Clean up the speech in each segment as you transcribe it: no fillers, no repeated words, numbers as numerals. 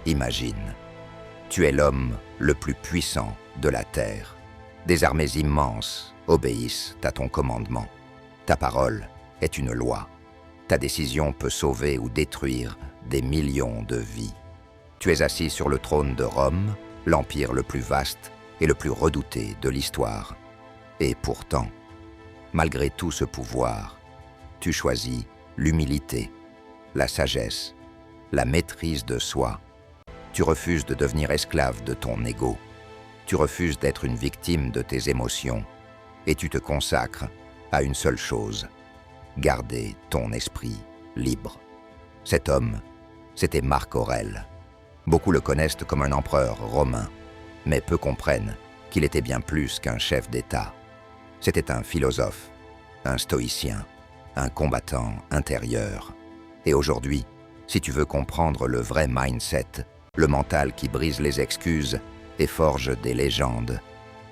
Imagine, tu es l'homme le plus puissant de la Terre. Des armées immenses obéissent à ton commandement. Ta parole est une loi. Ta décision peut sauver ou détruire des millions de vies. Tu es assis sur le trône de Rome, l'empire le plus vaste et le plus redouté de l'histoire. Et pourtant, malgré tout ce pouvoir, tu choisis l'humilité, la sagesse, la maîtrise de soi. Tu refuses de devenir esclave de ton ego. Tu refuses d'être une victime de tes émotions. Et tu te consacres à une seule chose, garder ton esprit libre. Cet homme, c'était Marc Aurèle. Beaucoup le connaissent comme un empereur romain, mais peu comprennent qu'il était bien plus qu'un chef d'État. C'était un philosophe, un stoïcien, un combattant intérieur. Et aujourd'hui, si tu veux comprendre le vrai mindset, le mental qui brise les excuses et forge des légendes,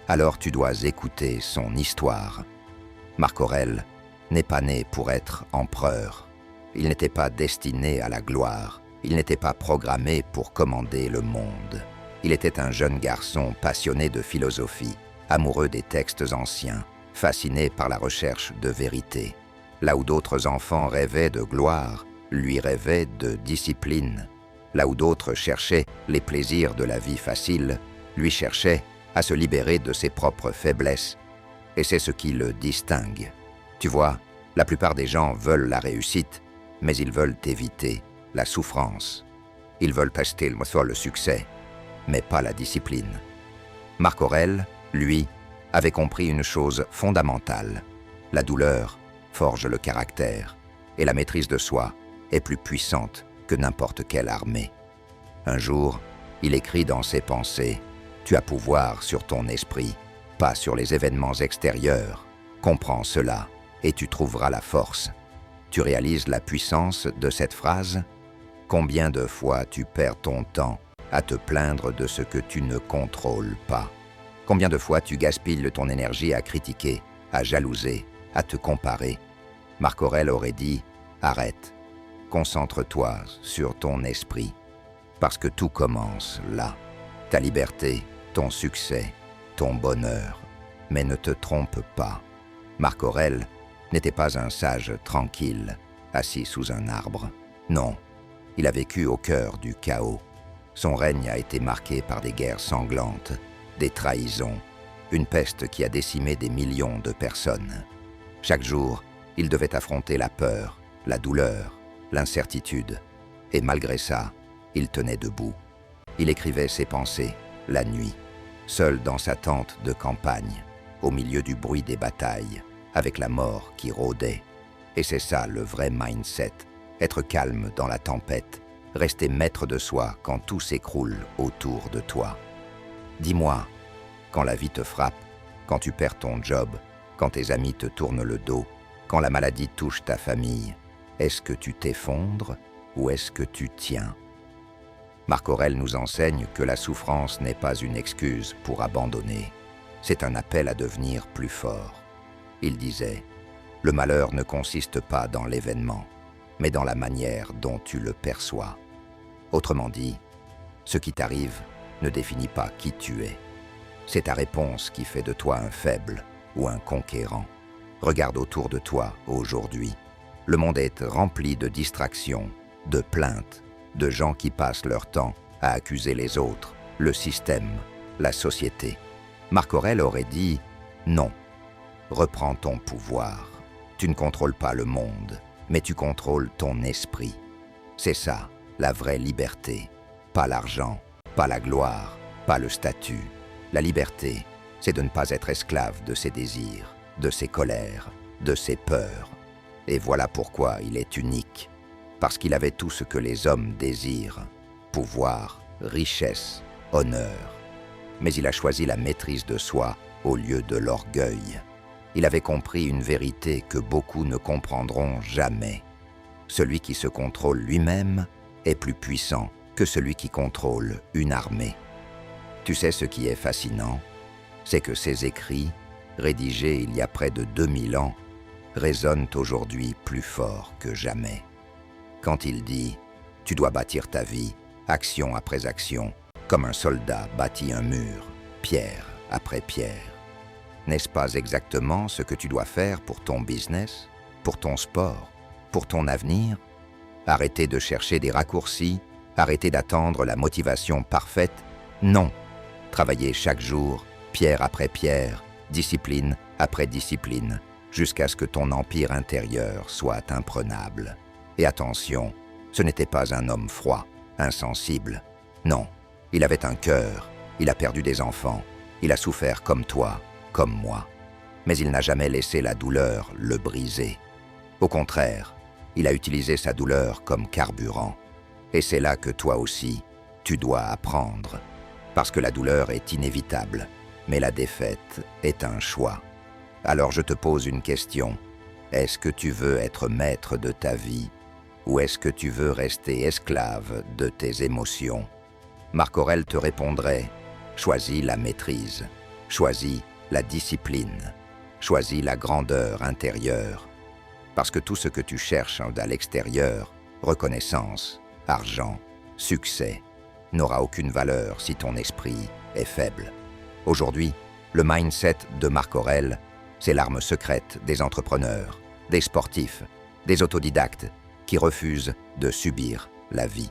alors tu dois écouter son histoire. Marc Aurèle n'est pas né pour être empereur. Il n'était pas destiné à la gloire. Il n'était pas programmé pour commander le monde. Il était un jeune garçon passionné de philosophie, amoureux des textes anciens, fasciné par la recherche de vérité. Là où d'autres enfants rêvaient de gloire, lui rêvait de discipline. Là où d'autres cherchaient les plaisirs de la vie facile, lui cherchait à se libérer de ses propres faiblesses. Et c'est ce qui le distingue. Tu vois, la plupart des gens veulent la réussite, mais ils veulent éviter la souffrance. Ils veulent tester le succès, mais pas la discipline. Marc Aurèle, lui, avait compris une chose fondamentale. La douleur forge le caractère, et la maîtrise de soi est plus puissante que n'importe quelle armée. Un jour, il écrit dans ses pensées « Tu as pouvoir sur ton esprit, pas sur les événements extérieurs. Comprends cela, et tu trouveras la force. » Tu réalises la puissance de cette phrase? Combien de fois tu perds ton temps à te plaindre de ce que tu ne contrôles pas? Combien de fois tu gaspilles ton énergie à critiquer, à jalouser, à te comparer? Marc Aurèle aurait dit « Arrête, concentre-toi sur ton esprit, parce que tout commence là. Ta liberté, ton succès, ton bonheur. Mais ne te trompe pas. » Marc Aurèle n'était pas un sage tranquille, assis sous un arbre. Non, il a vécu au cœur du chaos. Son règne a été marqué par des guerres sanglantes, des trahisons, une peste qui a décimé des millions de personnes. Chaque jour, il devait affronter la peur, la douleur, l'incertitude. Et malgré ça, il tenait debout. Il écrivait ses pensées, la nuit, seul dans sa tente de campagne, au milieu du bruit des batailles, avec la mort qui rôdait. Et c'est ça le vrai mindset, être calme dans la tempête, rester maître de soi quand tout s'écroule autour de toi. Dis-moi, quand la vie te frappe, quand tu perds ton job, quand tes amis te tournent le dos, quand la maladie touche ta famille, est-ce que tu t'effondres ou est-ce que tu tiens? Marc Aurèle nous enseigne que la souffrance n'est pas une excuse pour abandonner. C'est un appel à devenir plus fort. Il disait, « Le malheur ne consiste pas dans l'événement, mais dans la manière dont tu le perçois. » Autrement dit, ce qui t'arrive ne définit pas qui tu es. C'est ta réponse qui fait de toi un faible ou un conquérant. Regarde autour de toi aujourd'hui. Le monde est rempli de distractions, de plaintes, de gens qui passent leur temps à accuser les autres, le système, la société. Marc Aurèle aurait dit « Non, reprends ton pouvoir. Tu ne contrôles pas le monde, mais tu contrôles ton esprit. C'est ça, la vraie liberté. Pas l'argent, pas la gloire, pas le statut. La liberté, c'est de ne pas être esclave de ses désirs, de ses colères, de ses peurs. Et voilà pourquoi il est unique. Parce qu'il avait tout ce que les hommes désirent. Pouvoir, richesse, honneur. Mais il a choisi la maîtrise de soi au lieu de l'orgueil. Il avait compris une vérité que beaucoup ne comprendront jamais. Celui qui se contrôle lui-même est plus puissant que celui qui contrôle une armée. Tu sais ce qui est fascinant? C'est que ces écrits, rédigés il y a près de 2000 ans, résonnent aujourd'hui plus fort que jamais. Quand il dit « Tu dois bâtir ta vie action après action, comme un soldat bâtit un mur, pierre après pierre. N'est-ce pas exactement ce que tu dois faire pour ton business, pour ton sport, pour ton avenir? Arrêtez de chercher des raccourcis, arrêtez d'attendre la motivation parfaite. Non, travaillez chaque jour, pierre après pierre, discipline après discipline, jusqu'à ce que ton empire intérieur soit imprenable. Et attention, ce n'était pas un homme froid, insensible. Non, il avait un cœur, il a perdu des enfants, il a souffert comme toi, comme moi. Mais il n'a jamais laissé la douleur le briser. Au contraire, il a utilisé sa douleur comme carburant. Et c'est là que toi aussi, tu dois apprendre. Parce que la douleur est inévitable, mais la défaite est un choix. Alors je te pose une question. Est-ce que tu veux être maître de ta vie ou est-ce que tu veux rester esclave de tes émotions? Marc Aurèle te répondrait, choisis la maîtrise, choisis la discipline, choisis la grandeur intérieure. Parce que tout ce que tu cherches à l'extérieur, reconnaissance, argent, succès, n'aura aucune valeur si ton esprit est faible. Aujourd'hui, le mindset de Marc Aurèle, c'est l'arme secrète des entrepreneurs, des sportifs, des autodidactes qui refusent de subir la vie.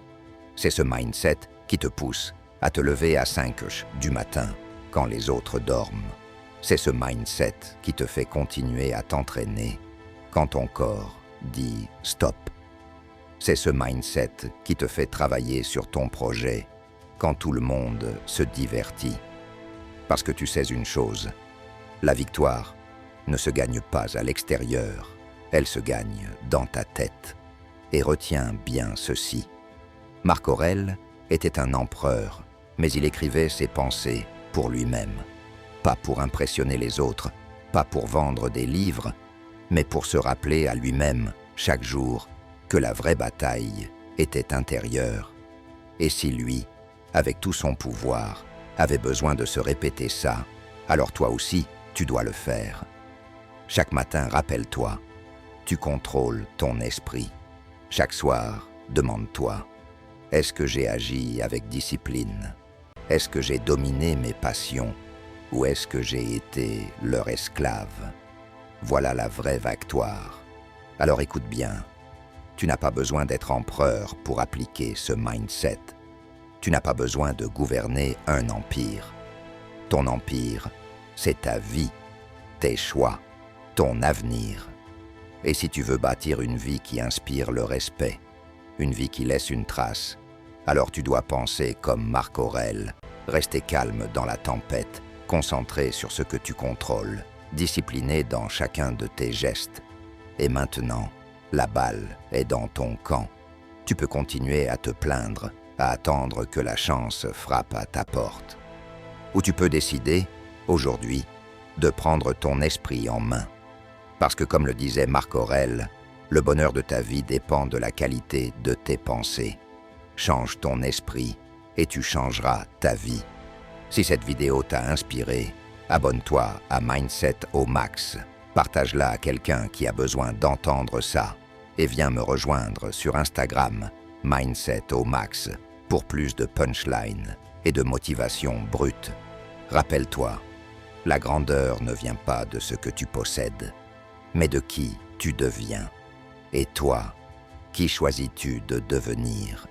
C'est ce mindset qui te pousse à te lever à 5h du matin quand les autres dorment. C'est ce mindset qui te fait continuer à t'entraîner quand ton corps dit stop. C'est ce mindset qui te fait travailler sur ton projet quand tout le monde se divertit. Parce que tu sais une chose, la victoire ne se gagne pas à l'extérieur, elle se gagne dans ta tête. Et retiens bien ceci. Marc Aurèle était un empereur, mais il écrivait ses pensées pour lui-même. Pas pour impressionner les autres, pas pour vendre des livres, mais pour se rappeler à lui-même, chaque jour, que la vraie bataille était intérieure. Et si lui, avec tout son pouvoir, avait besoin de se répéter ça, alors toi aussi, tu dois le faire. Chaque matin, rappelle-toi, tu contrôles ton esprit. Chaque soir, demande-toi, est-ce que j'ai agi avec discipline? Est-ce que j'ai dominé mes passions? Ou est-ce que j'ai été leur esclave? Voilà la vraie victoire. Alors écoute bien, tu n'as pas besoin d'être empereur pour appliquer ce mindset. Tu n'as pas besoin de gouverner un empire. Ton empire, c'est ta vie, tes choix, ton avenir. Et si tu veux bâtir une vie qui inspire le respect, une vie qui laisse une trace, alors tu dois penser comme Marc Aurèle, rester calme dans la tempête, concentré sur ce que tu contrôles, discipliné dans chacun de tes gestes. Et maintenant, la balle est dans ton camp. Tu peux continuer à te plaindre, à attendre que la chance frappe à ta porte. Ou tu peux décider, aujourd'hui, de prendre ton esprit en main. Parce que comme le disait Marc Aurèle, le bonheur de ta vie dépend de la qualité de tes pensées. Change ton esprit et tu changeras ta vie. Si cette vidéo t'a inspiré, abonne-toi à Mindset au Max. Partage-la à quelqu'un qui a besoin d'entendre ça. Et viens me rejoindre sur Instagram, Mindset au Max, pour plus de punchline et de motivation brute. Rappelle-toi, la grandeur ne vient pas de ce que tu possèdes, mais de qui tu deviens. Et toi, qui choisis-tu de devenir ?